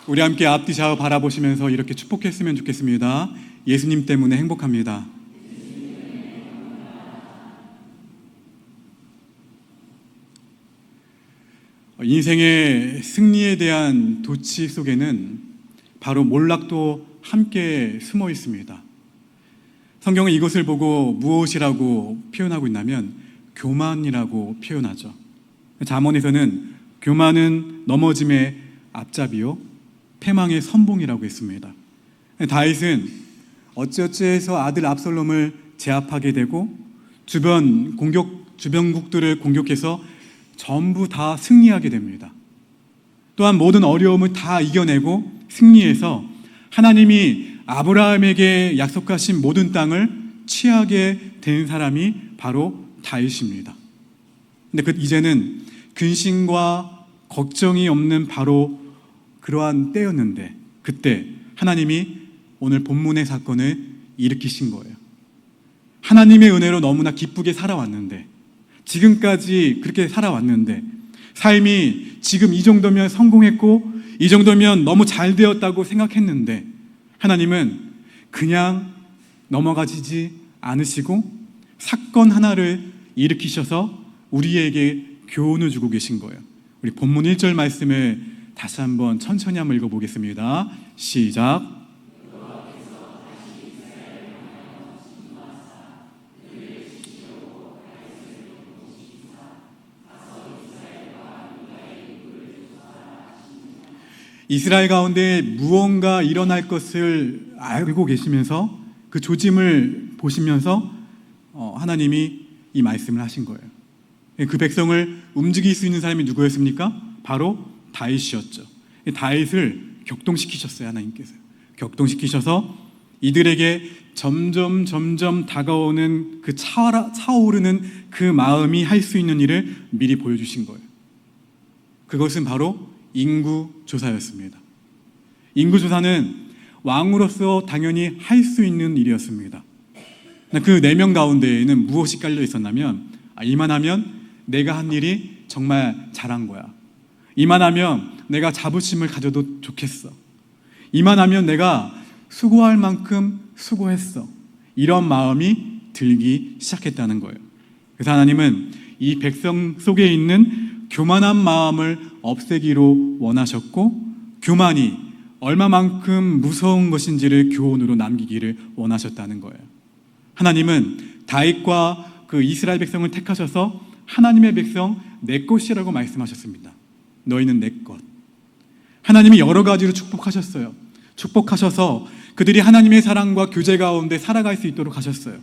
우리 함께 앞뒤 좌우 바라보시면서 이렇게 축복했으면 좋겠습니다. 예수님 때문에 행복합니다. 인생의 승리에 대한 도취 속에는 바로 몰락도 함께 숨어 있습니다. 성경은 이것을 보고 무엇이라고 표현하고 있냐면 교만이라고 표현하죠. 잠언에서는 교만은 넘어짐의 앞잡이요 패망의 선봉이라고 했습니다. 다윗은 어찌어찌해서 아들 압살롬을 제압하게 되고 주변국들을 공격해서 전부 다 승리하게 됩니다. 또한 모든 어려움을 다 이겨내고 승리해서 하나님이 아브라함에게 약속하신 모든 땅을 취하게 된 사람이 바로 다윗입니다. 근데 이제는 근심과 걱정이 없는 바로 그러한 때였는데 그때 하나님이 오늘 본문의 사건을 일으키신 거예요. 하나님의 은혜로 너무나 기쁘게 살아왔는데 지금까지 그렇게 살아왔는데 삶이 지금 이 정도면 성공했고 이 정도면 너무 잘 되었다고 생각했는데 하나님은 그냥 넘어가지지 않으시고 사건 하나를 일으키셔서 우리에게 교훈을 주고 계신 거예요. 우리 본문 1절 말씀을 다시 한번 천천히 한번 읽어보겠습니다. 시작. 이스라엘 가운데 무언가 일어날 것을 알고 계시면서 그 조짐을 보시면서 하나님이 이 말씀을 하신 거예요. 그 백성을 움직일 수 있는 사람이 누구였습니까? 바로 다윗이었죠. 다윗을 격동시키셨어요. 하나님께서 격동시키셔서 이들에게 점점 다가오는 그 차오르는 그 마음이 할 수 있는 일을 미리 보여주신 거예요. 그것은 바로 인구조사였습니다. 인구조사는 왕으로서 당연히 할 수 있는 일이었습니다. 그 4명 가운데에는 무엇이 깔려 있었냐면 이만하면 내가 한 일이 정말 잘한 거야. 이만하면 내가 자부심을 가져도 좋겠어. 이만하면 내가 수고할 만큼 수고했어. 이런 마음이 들기 시작했다는 거예요. 그래서 하나님은 이 백성 속에 있는 교만한 마음을 없애기로 원하셨고 교만이 얼마만큼 무서운 것인지를 교훈으로 남기기를 원하셨다는 거예요. 하나님은 다윗과 그 이스라엘 백성을 택하셔서 하나님의 백성 내 것이라고 말씀하셨습니다. 너희는 내 것. 하나님이 여러 가지로 축복하셨어요. 축복하셔서 그들이 하나님의 사랑과 교제 가운데 살아갈 수 있도록 하셨어요.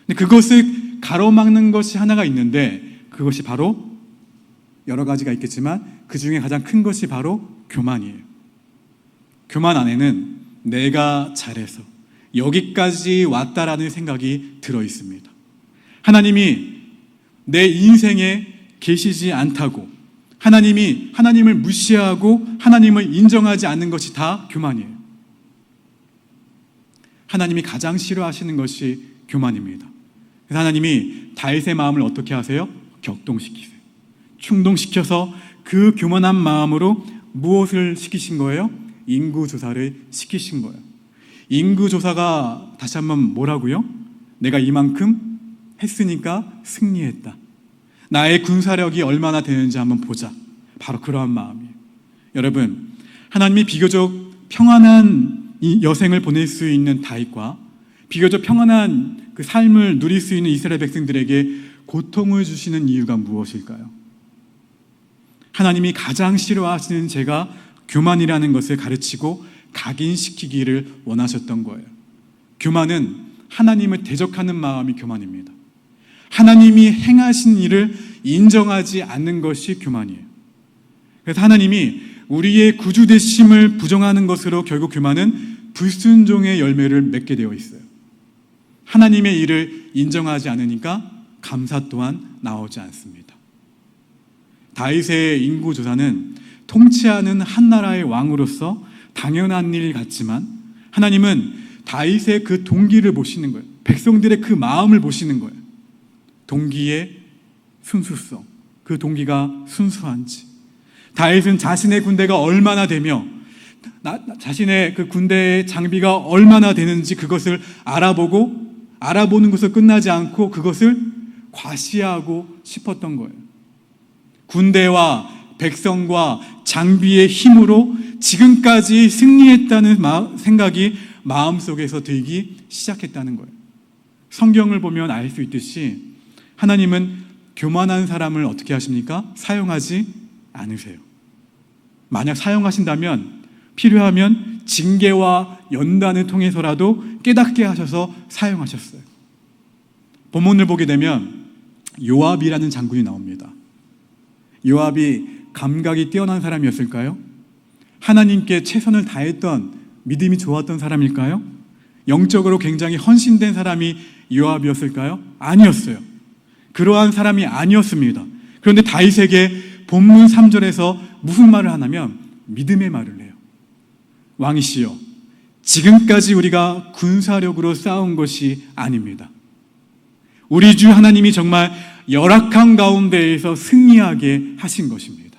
근데 그것을 가로막는 것이 하나가 있는데 그것이 바로 여러 가지가 있겠지만 그 중에 가장 큰 것이 바로 교만이에요. 교만 안에는 내가 잘해서 여기까지 왔다라는 생각이 들어 있습니다. 하나님이 내 인생에 계시지 않다고 하나님을 무시하고 하나님을 인정하지 않는 것이 다 교만이에요. 하나님이 가장 싫어하시는 것이 교만입니다. 그래서 하나님이 다윗의 마음을 어떻게 하세요? 격동시키세요. 충동시켜서 그 교만한 마음으로 무엇을 시키신 거예요? 인구조사를 시키신 거예요. 인구조사가 다시 한번 뭐라고요? 내가 이만큼 했으니까 승리했다. 나의 군사력이 얼마나 되는지 한번 보자. 바로 그러한 마음이에요. 여러분, 하나님이 비교적 평안한 이 여생을 보낼 수 있는 다윗과 비교적 평안한 그 삶을 누릴 수 있는 이스라엘 백성들에게 고통을 주시는 이유가 무엇일까요? 하나님이 가장 싫어하시는 죄가 교만이라는 것을 가르치고 각인시키기를 원하셨던 거예요. 교만은 하나님을 대적하는 마음이 교만입니다. 하나님이 행하신 일을 인정하지 않는 것이 교만이에요. 그래서 하나님이 우리의 구주되심을 부정하는 것으로 결국 교만은 불순종의 열매를 맺게 되어 있어요. 하나님의 일을 인정하지 않으니까 감사 또한 나오지 않습니다. 다윗의 인구조사는 통치하는 한 나라의 왕으로서 당연한 일 같지만 하나님은 다윗의 그 동기를 보시는 거예요. 백성들의 그 마음을 보시는 거예요. 동기의 순수성, 그 동기가 순수한지, 다윗은 자신의 군대가 얼마나 되며 자신의 그 군대의 장비가 얼마나 되는지 그것을 알아보는 것을 끝나지 않고 그것을 과시하고 싶었던 거예요. 군대와 백성과 장비의 힘으로 지금까지 승리했다는 생각이 마음속에서 들기 시작했다는 거예요. 성경을 보면 알 수 있듯이 하나님은 교만한 사람을 어떻게 하십니까? 사용하지 않으세요. 만약 사용하신다면 필요하면 징계와 연단을 통해서라도 깨닫게 하셔서 사용하셨어요. 본문을 보게 되면 요압이라는 장군이 나옵니다. 요압이 감각이 뛰어난 사람이었을까요? 하나님께 최선을 다했던, 믿음이 좋았던 사람일까요? 영적으로 굉장히 헌신된 사람이 요압이었을까요? 아니었어요. 그러한 사람이 아니었습니다. 그런데 다윗에게 본문 3절에서 무슨 말을 하냐면 믿음의 말을 해요. 왕이시여, 지금까지 우리가 군사력으로 싸운 것이 아닙니다. 우리 주 하나님이 정말 열악한 가운데에서 승리하게 하신 것입니다.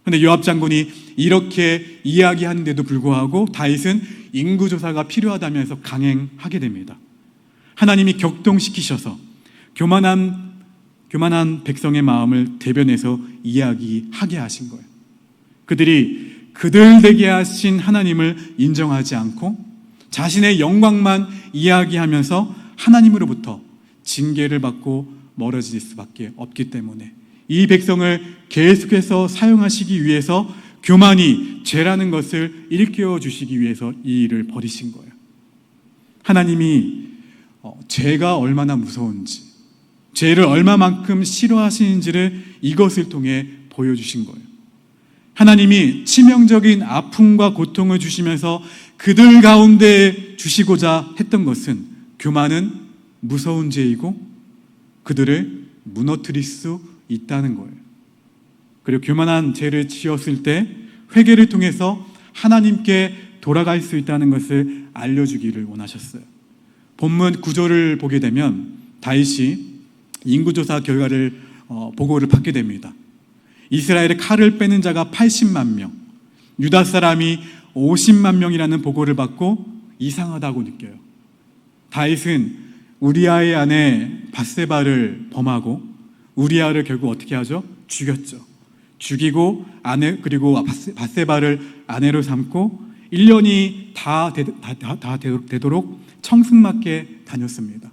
그런데 요압 장군이 이렇게 이야기하는데도 불구하고 다윗은 인구조사가 필요하다면서 강행하게 됩니다. 하나님이 격동시키셔서 교만한 백성의 마음을 대변해서 이야기하게 하신 거예요. 그들이 그들 되게 하신 하나님을 인정하지 않고 자신의 영광만 이야기하면서 하나님으로부터 징계를 받고 멀어질 수밖에 없기 때문에 이 백성을 계속해서 사용하시기 위해서 교만이 죄라는 것을 일깨워 주시기 위해서 이 일을 벌이신 거예요. 하나님이 죄가 얼마나 무서운지, 죄를 얼마만큼 싫어하시는지를 이것을 통해 보여주신 거예요. 하나님이 치명적인 아픔과 고통을 주시면서 그들 가운데 주시고자 했던 것은 교만은 무서운 죄이고 그들을 무너뜨릴 수 있다는 거예요. 그리고 교만한 죄를 지었을 때 회개를 통해서 하나님께 돌아갈 수 있다는 것을 알려주기를 원하셨어요. 본문 9절을 보게 되면 다윗이 인구조사 결과를 보고를 받게 됩니다. 이스라엘의 칼을 빼는 자가 80만 명, 유다 사람이 50만 명이라는 보고를 받고 이상하다고 느껴요. 다윗은 우리아의 아내 밧세바를 범하고 우리아를 결국 어떻게 하죠? 죽였죠. 죽이고 그리고 밧세바를 아내로 삼고 1년이 다 되도록 청승맞게 다녔습니다.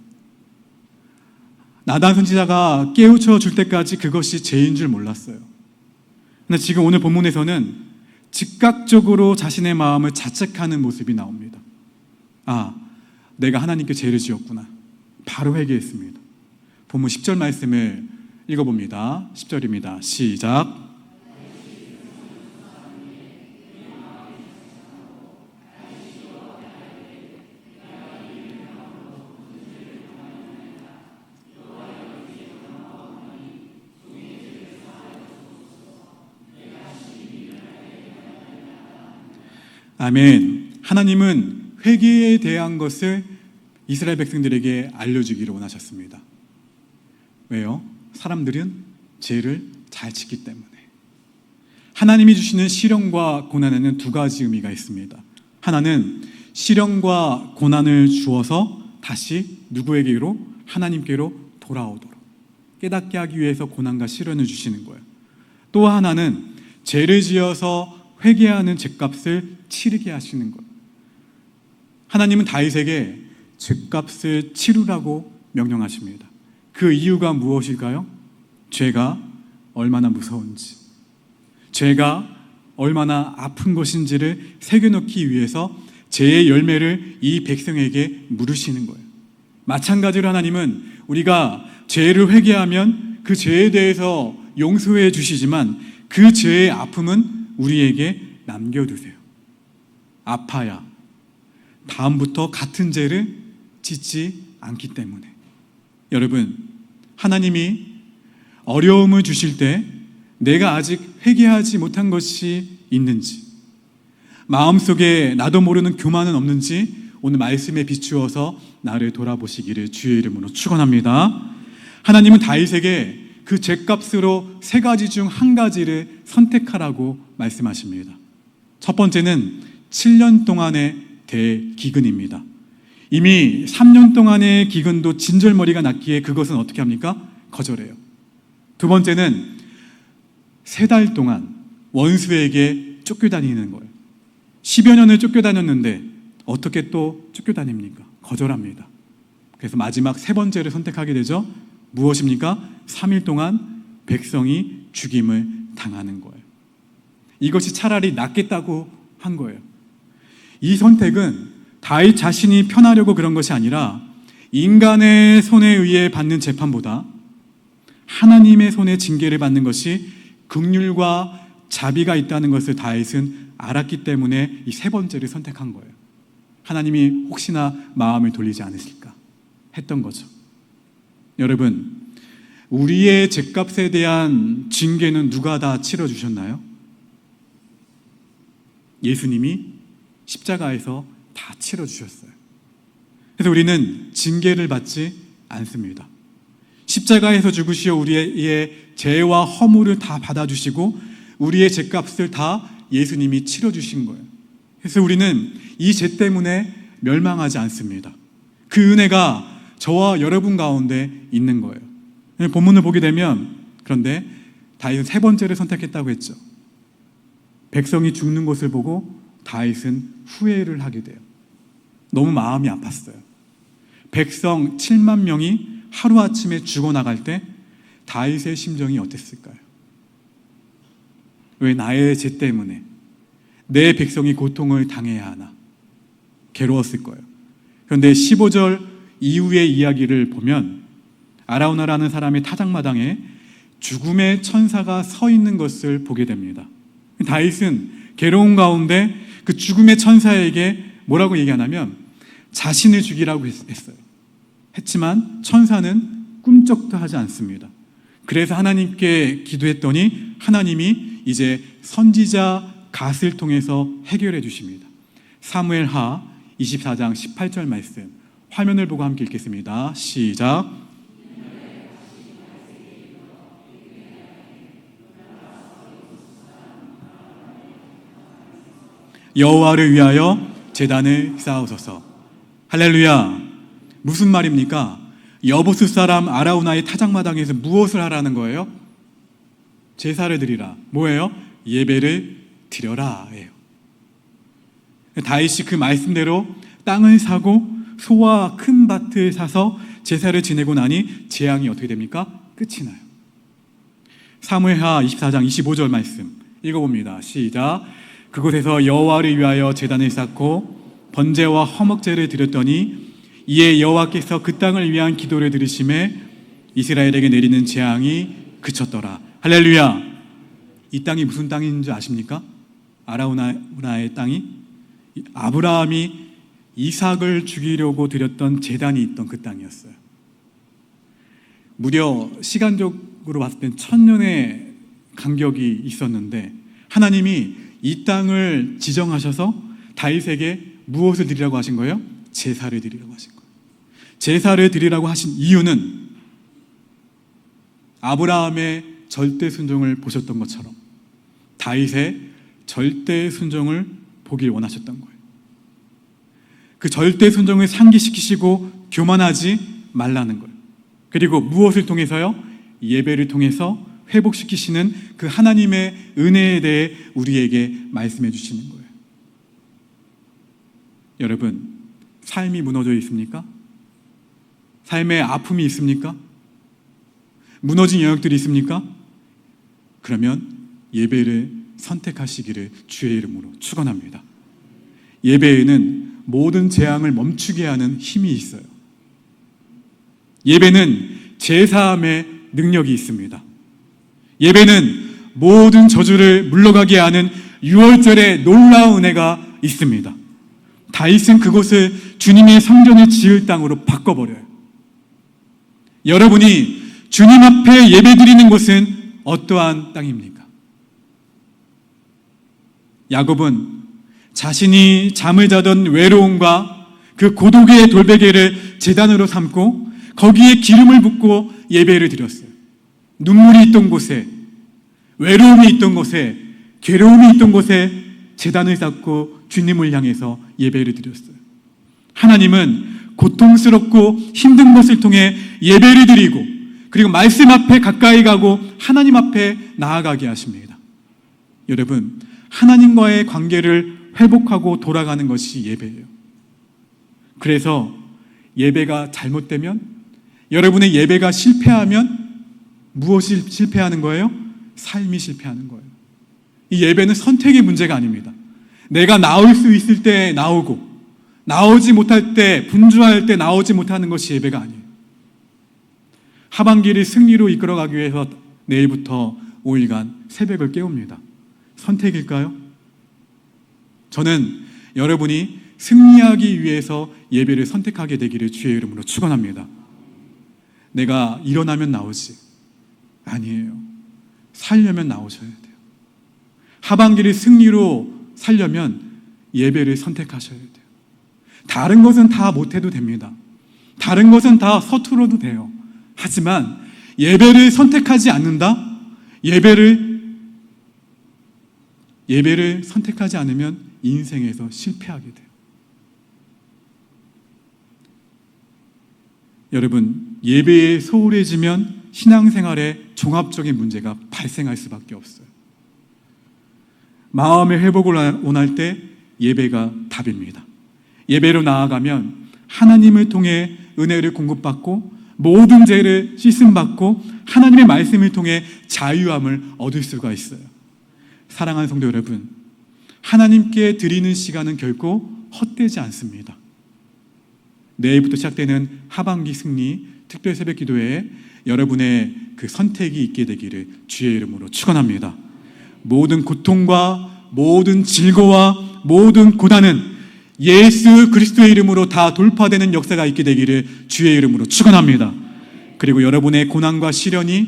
나단 선지자가 깨우쳐 줄 때까지 그것이 죄인 줄 몰랐어요. 근데 지금 오늘 본문에서는 즉각적으로 자신의 마음을 자책하는 모습이 나옵니다. 아, 내가 하나님께 죄를 지었구나. 바로 회개했습니다. 본문 10절 말씀을 읽어봅니다. 10절입니다. 시작. 아멘. 하나님은 회개에 대한 것을 이스라엘 백성들에게 알려주기를 원하셨습니다. 왜요? 사람들은 죄를 잘 짓기 때문에. 하나님이 주시는 시련과 고난에는 두 가지 의미가 있습니다. 하나는 시련과 고난을 주어서 다시 누구에게로? 하나님께로 돌아오도록 깨닫게 하기 위해서 고난과 시련을 주시는 거예요. 또 하나는 죄를 지어서 회개하는 죄값을 치르게 하시는 것. 하나님은 다윗에게 죄값을 치르라고 명령하십니다. 그 이유가 무엇일까요? 죄가 얼마나 무서운지, 죄가 얼마나 아픈 것인지를 새겨놓기 위해서 죄의 열매를 이 백성에게 물으시는 거예요. 마찬가지로 하나님은 우리가 죄를 회개하면 그 죄에 대해서 용서해 주시지만 그 죄의 아픔은 우리에게 남겨두세요. 아파야 다음부터 같은 죄를 짓지 않기 때문에. 여러분, 하나님이 어려움을 주실 때 내가 아직 회개하지 못한 것이 있는지, 마음속에 나도 모르는 교만은 없는지 오늘 말씀에 비추어서 나를 돌아보시기를 주의 이름으로 축원합니다. 하나님은 다윗에게 그 죄값으로 세 가지 중 한 가지를 선택하라고 말씀하십니다. 첫 번째는 7년 동안의 대기근입니다. 이미 3년 동안의 기근도 진절머리가 났기에 그것은 어떻게 합니까? 거절해요. 두 번째는 3달 동안 원수에게 쫓겨다니는 거예요. 10여 년을 쫓겨다녔는데 어떻게 또 쫓겨다닙니까? 거절합니다. 그래서 마지막 3번째를 선택하게 되죠. 무엇입니까? 3일 동안 백성이 죽임을 당하는 거예요. 이것이 차라리 낫겠다고 한 거예요. 이 선택은 다윗 자신이 편하려고 그런 것이 아니라 인간의 손에 의해 받는 재판보다 하나님의 손에 징계를 받는 것이 긍휼과 자비가 있다는 것을 다윗은 알았기 때문에 이 3번째를 선택한 거예요. 하나님이 혹시나 마음을 돌리지 않으실까 했던 거죠. 여러분, 우리의 죗값에 대한 징계는 누가 다 치러주셨나요? 예수님이 십자가에서 다 치러주셨어요. 그래서 우리는 징계를 받지 않습니다. 십자가에서 죽으시어 우리의 죄와 허물을 다 받아주시고 우리의 죗값을 다 예수님이 치러주신 거예요. 그래서 우리는 이 죄 때문에 멸망하지 않습니다. 그 은혜가 저와 여러분 가운데 있는 거예요. 본문을 보게 되면 그런데 다윗은 3번째를 선택했다고 했죠. 백성이 죽는 것을 보고 다윗은 후회를 하게 돼요. 너무 마음이 아팠어요. 백성 7만 명이 하루아침에 죽어나갈 때 다윗의 심정이 어땠을까요? 왜 나의 죄 때문에 내 백성이 고통을 당해야 하나? 괴로웠을 거예요. 그런데 15절 이후의 이야기를 보면 아라우나라는 사람의 타작마당에 죽음의 천사가 서 있는 것을 보게 됩니다. 다윗은 괴로운 가운데 그 죽음의 천사에게 뭐라고 얘기하냐면 자신을 죽이라고 했어요. 했지만 천사는 꿈쩍도 하지 않습니다. 그래서 하나님께 기도했더니 하나님이 이제 선지자 갓을 통해서 해결해 주십니다. 사무엘하 24장 18절 말씀 화면을 보고 함께 읽겠습니다. 시작. 여호와를 위하여 제단을 쌓으소서. 할렐루야. 무슨 말입니까? 여보스 사람 아라우나의 타작마당에서 무엇을 하라는 거예요? 제사를 드리라. 뭐예요? 예배를 드려라 예요. 다윗이 그 말씀대로 땅을 사고 소와 큰 밭을 사서 제사를 지내고 나니 재앙이 어떻게 됩니까? 끝이 나요. 사무엘하 24장 25절 말씀 읽어봅니다. 시작. 그곳에서 여호와를 위하여 제단을 쌓고 번제와 화목제를 드렸더니 이에 여호와께서 그 땅을 위한 기도를 들으심에 이스라엘에게 내리는 재앙이 그쳤더라. 할렐루야. 이 땅이 무슨 땅인 줄 아십니까? 아라우나의 땅이 아브라함이 이삭을 죽이려고 드렸던 제단이 있던 그 땅이었어요. 무려 시간적으로 봤을 땐 1000년의 간격이 있었는데 하나님이 이 땅을 지정하셔서 다윗에게 무엇을 드리라고 하신 거예요? 제사를 드리라고 하신 거예요. 제사를 드리라고 하신 이유는 아브라함의 절대 순종을 보셨던 것처럼 다윗의 절대 순종을 보길 원하셨던 거예요. 그 절대 순종을 상기시키시고 교만하지 말라는 거예요. 그리고 무엇을 통해서요? 예배를 통해서 회복시키시는 그 하나님의 은혜에 대해 우리에게 말씀해 주시는 거예요. 여러분, 삶이 무너져 있습니까? 삶에 아픔이 있습니까? 무너진 영역들이 있습니까? 그러면 예배를 선택하시기를 주의 이름으로 축원합니다. 예배에는 모든 재앙을 멈추게 하는 힘이 있어요. 예배는 제사함의 능력이 있습니다. 예배는 모든 저주를 물러가게 하는 유월절의 놀라운 은혜가 있습니다. 다윗은 그곳을 주님의 성전을 지을 땅으로 바꿔버려요. 여러분이 주님 앞에 예배드리는 곳은 어떠한 땅입니까? 야곱은 자신이 잠을 자던 외로움과 그 고독의 돌베개를 제단으로 삼고 거기에 기름을 붓고 예배를 드렸어요. 눈물이 있던 곳에, 외로움이 있던 곳에, 괴로움이 있던 곳에 제단을 쌓고 주님을 향해서 예배를 드렸어요. 하나님은 고통스럽고 힘든 것을 통해 예배를 드리고 그리고 말씀 앞에 가까이 가고 하나님 앞에 나아가게 하십니다. 여러분, 하나님과의 관계를 회복하고 돌아가는 것이 예배예요. 그래서 예배가 잘못되면, 여러분의 예배가 실패하면 무엇이 실패하는 거예요? 삶이 실패하는 거예요. 이 예배는 선택의 문제가 아닙니다. 내가 나올 수 있을 때 나오고 나오지 못할 때, 분주할 때 나오지 못하는 것이 예배가 아니에요. 하반기를 승리로 이끌어가기 위해서 내일부터 5일간 새벽을 깨웁니다. 선택일까요? 저는 여러분이 승리하기 위해서 예배를 선택하게 되기를 주의 이름으로 축원합니다. 내가 일어나면 나오지. 아니에요. 살려면 나오셔야 돼요. 하반기를 승리로 살려면 예배를 선택하셔야 돼요. 다른 것은 다 못해도 됩니다. 다른 것은 다 서투러도 돼요. 하지만 예배를 선택하지 않는다? 예배를 선택하지 않으면 인생에서 실패하게 돼요. 여러분, 예배에 소홀해지면 신앙생활에 종합적인 문제가 발생할 수밖에 없어요. 마음의 회복을 원할 때 예배가 답입니다. 예배로 나아가면 하나님을 통해 은혜를 공급받고 모든 죄를 씻음받고 하나님의 말씀을 통해 자유함을 얻을 수가 있어요. 사랑하는 성도 여러분, 하나님께 드리는 시간은 결코 헛되지 않습니다. 내일부터 시작되는 하반기 승리 특별 새벽 기도회에 여러분의 그 선택이 있게 되기를 주의 이름으로 축원합니다. 모든 고통과 모든 질고와 모든 고난은 예수 그리스도의 이름으로 다 돌파되는 역사가 있게 되기를 주의 이름으로 축원합니다. 그리고 여러분의 고난과 시련이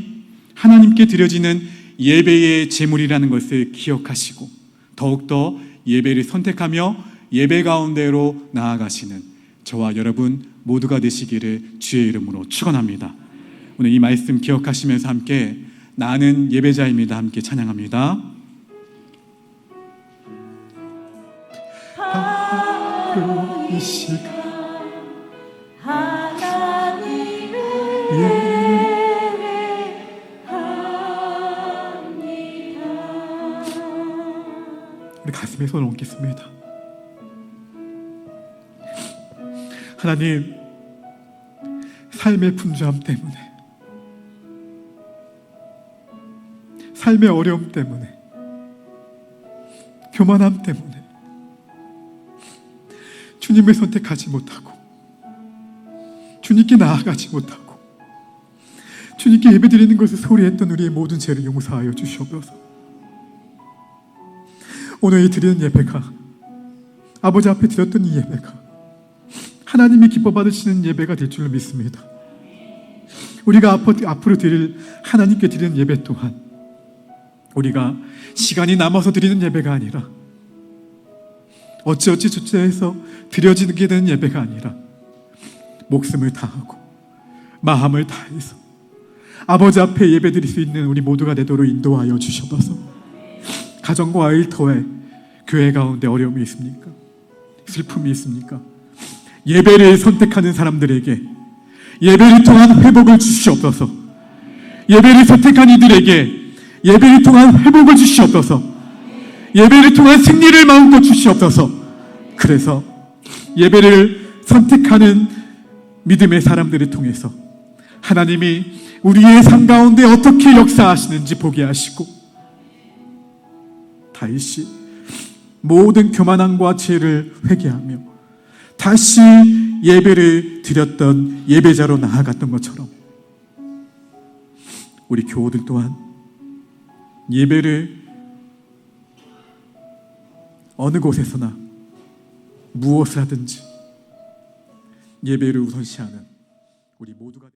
하나님께 드려지는 예배의 제물이라는 것을 기억하시고 더욱더 예배를 선택하며 예배 가운데로 나아가시는 저와 여러분 모두가 되시기를 주의 이름으로 축원합니다. 오늘 이 말씀 기억하시면서 함께 나는 예배자입니다. 함께 찬양합니다. 바로 이 시간 하나님을 예배합니다. 우리 가슴에 손을 얹겠습니다. 하나님, 삶의 분주함 때문에, 삶의 어려움 때문에, 교만함 때문에 주님을 선택하지 못하고 주님께 나아가지 못하고 주님께 예배드리는 것을 소홀히했던 우리의 모든 죄를 용서하여 주시옵소서. 오늘 이 드리는 예배가, 아버지 앞에 드렸던 이 예배가 하나님이 기뻐 받으시는 예배가 될 줄로 믿습니다. 우리가 앞으로 드릴 하나님께 드리는 예배 또한 우리가 시간이 남아서 드리는 예배가 아니라 어찌어찌 주체해서 드려지게 되는 예배가 아니라 목숨을 다하고 마음을 다해서 아버지 앞에 예배 드릴 수 있는 우리 모두가 되도록 인도하여 주셔서 가정과 일터에 교회 가운데 어려움이 있습니까? 슬픔이 있습니까? 예배를 선택하는 사람들에게 예배를 통한 회복을 주시옵소서. 예배를 선택한 이들에게 예배를 통한 회복을 주시옵소서. 예배를 통한 승리를 마음껏 주시옵소서. 그래서 예배를 선택하는 믿음의 사람들을 통해서 하나님이 우리의 삶 가운데 어떻게 역사하시는지 보게 하시고 다시 모든 교만함과 죄를 회개하며 다시 예배를 드렸던 예배자로 나아갔던 것처럼 우리 교우들 또한 예배를 어느 곳에서나 무엇을 하든지 예배를 우선시하는 우리 모두가